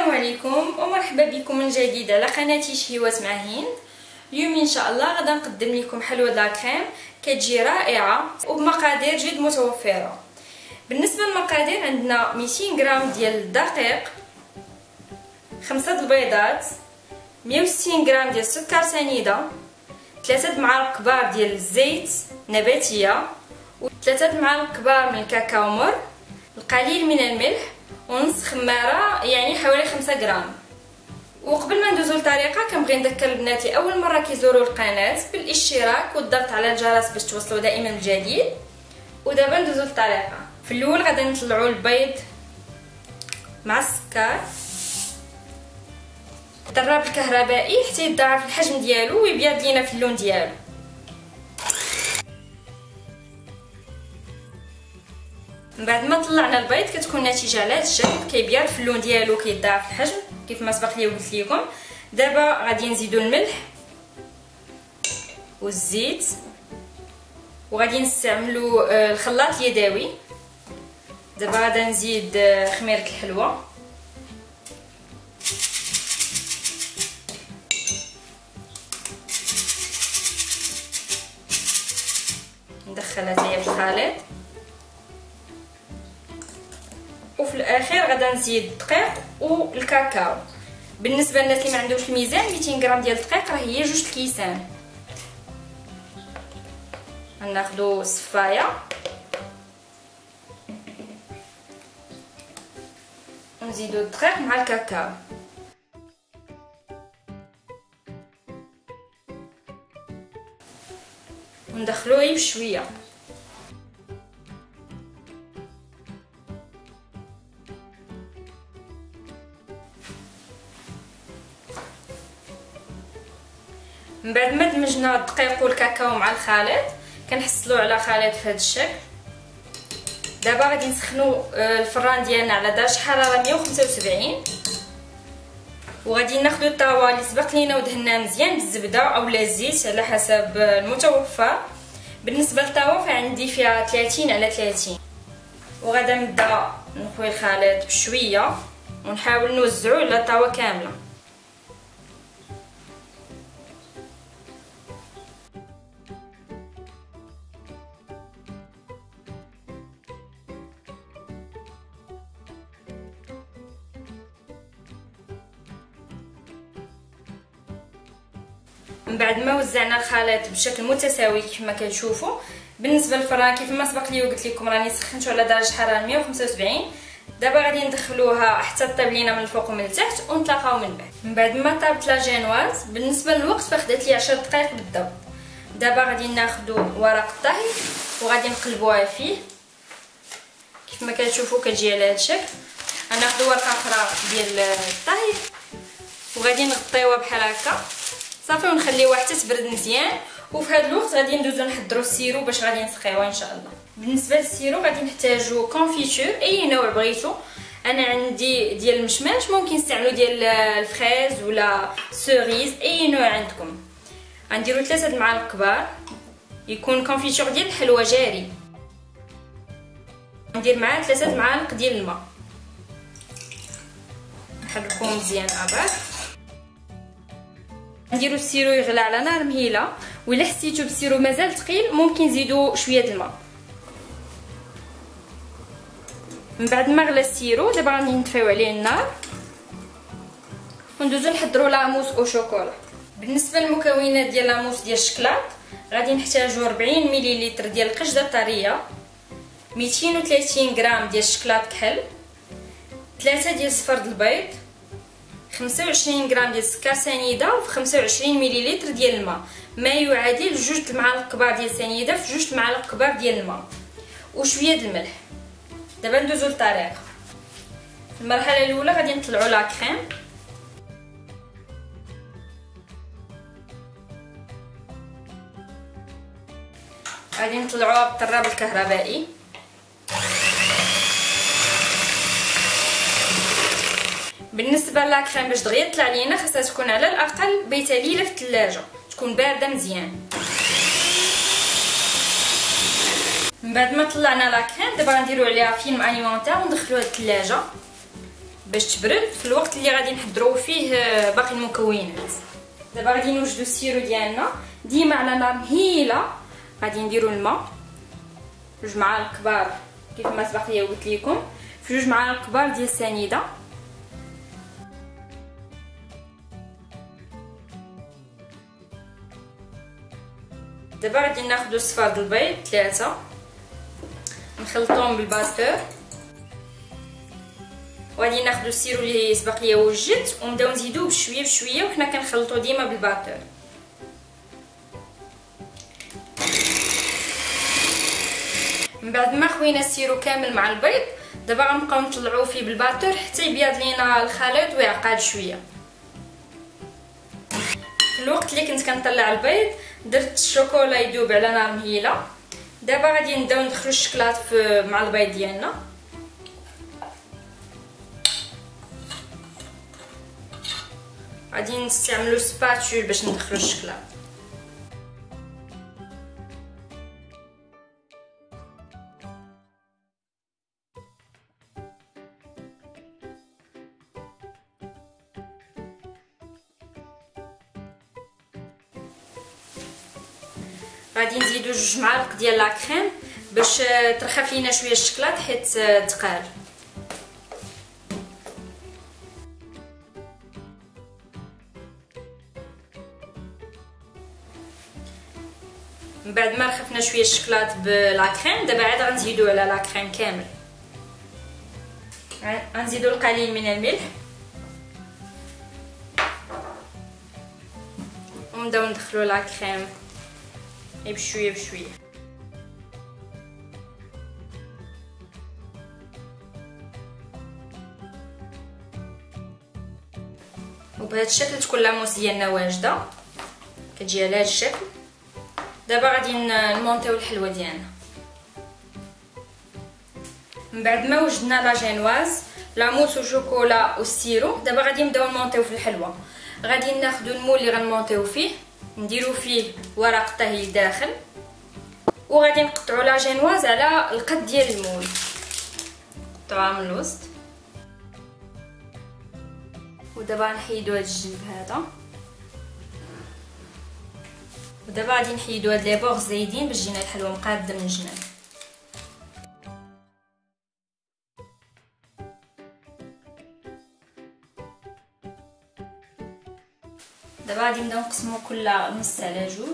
السلام عليكم ومرحبا بكم من جديد على قناتي شهيوات مع هند. اليوم ان شاء الله غادا نقدم لكم حلوه لا كريم كتجي رائعه وبمقادير جد متوفره. بالنسبه للمقادير عندنا 200 غرام ديال الدقيق، 5 البيضات، 160 غرام ديال السكر سنيده، 3 معالق كبار ديال الزيت نباتيه، و3 معالق كبار من الكاكاو مر، القليل من الملح، ونص خماره يعني حوالي 5 غرام. وقبل ما ندوزو للطريقه كنبغي نذكر البنات اللي اول مره كيزوروا القناه بالاشتراك والضغط على الجرس باش توصلوا دائما بالجديد. ودابا ندوزو للطريقه. في الاول غادي نطلعوا البيض مع السكر، الضراب الكهربائي حتى يضاعف الحجم ديالو ويبيض لينا في اللون ديالو. من بعد ما طلعنا البيض كتكون النتيجه على هذا الشكل، كيبيض في اللون ديالو وكيضاعف الحجم كيف ما سبق لي وقلت لكم. دابا غادي نزيدو الملح والزيت، وغادي نستعملوا الخلاط اليدوي. دابا غادي نزيد خميره الحلوى، ندخلها هي في الخليط، وفي الاخير غادي نزيد الدقيق والكاكاو. بالنسبه للناس اللي ما عندهمش الميزان 200 غرام ديال الدقيق راه هي 2 الكيسان. غناخذوا صفايه ونزيدوا الدقيق مع الكاكاو، وندخلوه بشويه. من بعد ما دمجنا الدقيق والكاكاو مع الخليط كنحصلوا على خليط في هذا الشكل. دابا غادي نسخنوا الفران ديالنا على درجه حراره 175، وغادي ناخذوا الطاوه اللي سبق لينا ودهناها مزيان بالزبده اولا الزيت على حسب المتوفر. بالنسبه للطاوه فعندي فيها 30 على 30، وغادا نبدا نخوي الخليط بشويه ونحاول نوزعو على الطاوه كامله. من بعد ما وزعنا الخليط بشكل متساوي كما كتشوفوا، بالنسبه للفران كيف ما سبق لي وقلت لكم راني سخنته على درجه حراره 175. دابا غادي ندخلوها حتى طيب لينا من الفوق ومن التحت ونتلاقاو من بعد. من بعد ما طابت لا جينواز بالنسبه للوقت فاخذت لي 10 دقائق بالضبط. دابا غادي ناخذوا ورق الطهي وغادي نقلبوها فيه كيف ما كتشوفوا كتجي على هذا الشكل. غناخذوا ورقه اخرى ديال الطهي وغادي نغطيوها بحال هكا صافي، ونخليوها حتى تبرد مزيان. وفي هذا الوقت غادي ندوزو نحضروا السيرو باش غادي نسقيوها ان شاء الله. بالنسبه للسيرو غادي نحتاجو كونفيتور اي نوع بغيتو. انا عندي ديال المشماش، ممكن تستعملوا ديال الفريز ولا سوريز اي نوع عندكم. غنديروا 3 معالق كبار، يكون كونفيتور ديال الحلوى جاري. ندير معاه 3 معالق ديال الماء، نحركوهم مزيان مع بعض. نديرو السيرو يغلى على نار مهيله، وإلا حسيتو بالسيرو مازال ثقيل ممكن نزيدو شويه د الماء. من بعد ما غلى السيرو دابا غادي نطفيو عليه النار وندوزو نحضروا لاموس او شوكولا. بالنسبه للمكونات ديال لاموس ديال الشكلاط غادي نحتاجو 40 مليلتر ديال القشده طريه، 230 غرام ديال الشكلاط كحل، 3 ديال صفر البيض، 25 غرام ديال السكر سنيده، و 25 مليلتر ديال الماء، ما يعادل 2 معالق كبار ديال سنيده في 2 معالق كبار ديال الماء، وشويه د الملح. دابا ندوزو للطريقه. في المرحله الاولى غادي نطلعوا لا كريم. غادي نطلعوها بالطراب الكهربائي. بالنسبه للاكريم باش دغيا يطلع لينا خاصها تكون على الاقل بيته ليله في الثلاجه، تكون بارده مزيان. من بعد ما طلعنا لا كريم دابا غنديروا عليها فيلم اليمونتير وندخلوها للثلاجه باش تبرد في الوقت اللي غادي نحضروا فيه باقي المكونات. دابا غادي نوجدوا السيرو ديالنا ديما على نار مهيله. غادي نديروا الماء 2 معالق كبار كيف ما سبق لي قلت لكم، في 2 معالق كبار ديال السنيده. دابا غادي ناخذ صفار البيض 3 نخلطوهم بالباتور، وغادي ناخذ السيرو اللي سبق لي وجدت ونبداو نزيدوه بشويه بشويه، وحنا كنخلطو ديما بالباتور. من بعد ما خوينا السيرو كامل مع البيض، دابا غنبقاو نطلعوه فيه بالباتور حتى يبيض لينا الخليط ويعقد شويه. في الوقت اللي كنت كنطلع البيض درت الشوكولا يذوب على نار مهيله. دابا غادي نبداو ندخلو الشكلاط مع البيض ديالنا. غادي نستعملو سباتول باش ندخلو الشكلاط. غادي نزيدو 2 معالق ديال لا كريم باش ترخف لينا شويه الشكلاط حيت ثقال. من بعد ما رخفنا شويه الشكلاط بلا كريم، دابا عاد غنزيدو على لا كريم كامل. غنزيدو القليل من الملح ونبداو ندخلو لا كريم بشويه بشويه. وبهذا الشكل تكون لاموس ديالنا واجده، كتجي على هذا الشكل. دابا غادي نمونطيو الحلوه ديالنا. من بعد ما وجدنا لا جينواز لاموس وشوكولا والسيرو، دابا غادي نبداو نمونطيو في الحلوه. غادي ناخذ المول اللي غنمونطيو فيه نديرو فيه ورق طهي داخل، وغادي نقطعو لا جينواز على القد ديال المول، نقطعوها من الوسط. ودابا نحيدو هاد الجنب هذا، ودابا غادي نحيدو هاد لي بوغ زايدين باش تجينا الحلوه مقاده من الجناب. دابا غادي نبداو نقسمو كل نص على 2.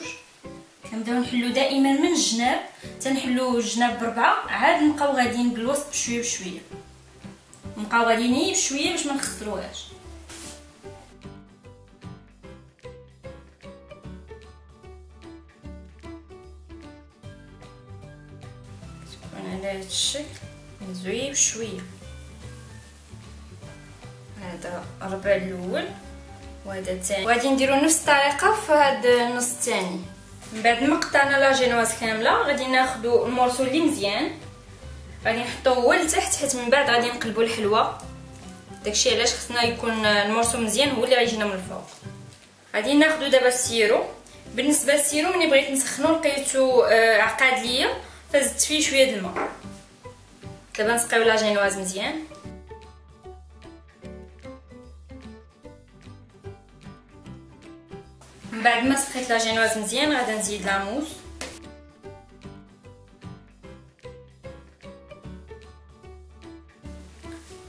كنبداو نحلو دائما من الجناب، تنحلو الجناب ب4، عاد نبقاو غاديين بالوسط بشويه بشويه، نبقاو غاديين بشويه باش ما نخسروهاش. تكون على هذا الشكل زوين بشويه. هذا الربع الاول وهذا الثاني، وغادي نديرو نفس الطريقه في هذا النص الثاني. من بعد ما قطعنا لا جينواز كامله، غادي ناخذوا المورسو اللي مزيان غادي نحطوه هو لتحت، حيت من بعد غادي نقلبوا الحلوه. داكشي علاش خصنا يكون المورسو مزيان هو اللي غيجينا من الفوق. غادي ناخذوا دابا السيرو. بالنسبه للسيرو ملي بغيت نسخنو لقيتو عقاد ليا فزدت فيه شويه د الماء. دابا نسقيو لا جينواز مزيان. من بعد ما سقيت لا جينواز مزيان غادي نزيد لاموس،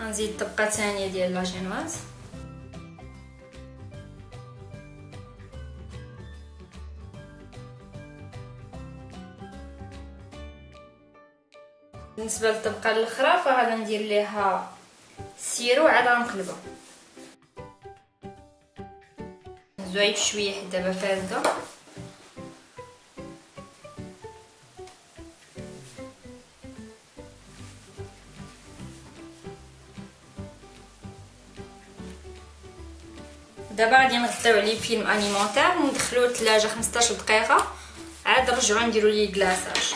غنزيد طبقه ثانيه ديال لا جينواز، بالنسبه للطبقه الاخرى فغادي ندير ليها السيرو عاد غنقلبها زويف شويه حيت دابا فارده. دابا غادي نغطيو عليه فيلم انيمونتير وندخلوه للثلاجه 15 دقيقه، عاد نرجعو نديرو ليه كلاصاج.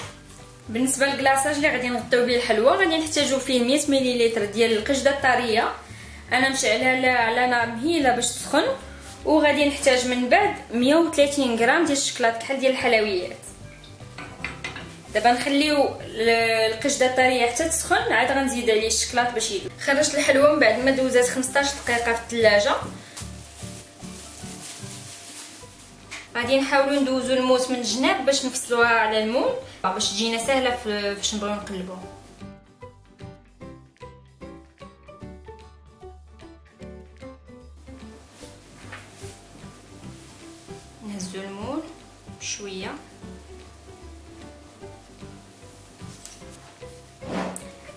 بالنسبه للكلاصاج اللي غادي نغطيو به الحلوه غادي نحتاجو فيه 100 ملل ديال القشده الطريه، انا مشعلها على نار مهيله باش تسخن، وغادي نحتاج من بعد 130 غرام ديال الشكلاط كحل ديال الحلويات. دابا نخليو القشده طريه حتى تسخن، عاد غنزيد عليه الشكلاط باش يذوب. خرجت الحلوه من بعد ما دوزات 15 دقيقه في الثلاجه. غادي نحاولوا ندوزو الموس من الجناب باش نفصلوها على المول باش تجينا سهله فاش نبغيو نقلبوها. نهزو المول بشويه.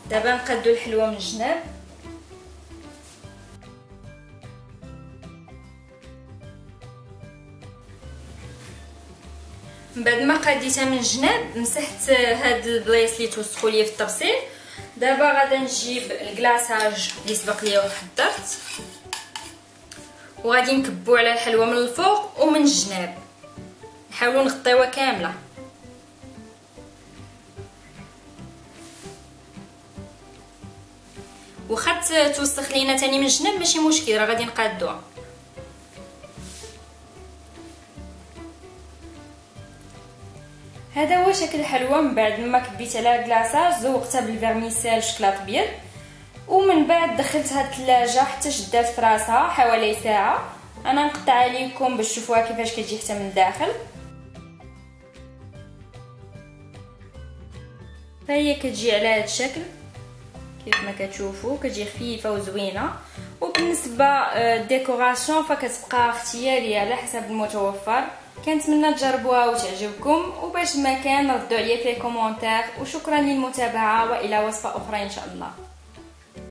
دابا نقادو الحلوه من الجناب. من بعد ما قاديتها من الجناب مسحت هاد البلايص اللي توسخوا ليا في الطبسيل. دابا غادا نجيب الكلاصاج اللي سبق ليا وحضرت وغادي نكبو على الحلوه من الفوق ومن الجناب، نحاولوا نغطيوها كامله. واخا توسخ لينا تاني من الجناب ماشي مشكل، راه غادي نقادوها. هذا هو شكل الحلوه من بعد ما كبيت عليها كلاصاج. زوقتها بالفيرميسيل شكلاط ابيض، ومن بعد دخلتها الثلاجه حتى شدات في راسها حوالي ساعه. انا نقطع عليكم باش تشوفوها كيفاش كتجي حتى من الداخل. فهي كتجي على هذا الشكل كيف ما كتشوفوا، كتجي خفيفه وزوينه. وبالنسبه الديكوراسيون فكتبقى اختياريه على حسب المتوفر. كنتمنى تجربوها وتعجبكم، وباش ما كان ردوا عليا في الكومونتير. وشكرا للمتابعه والى وصفه اخرى ان شاء الله.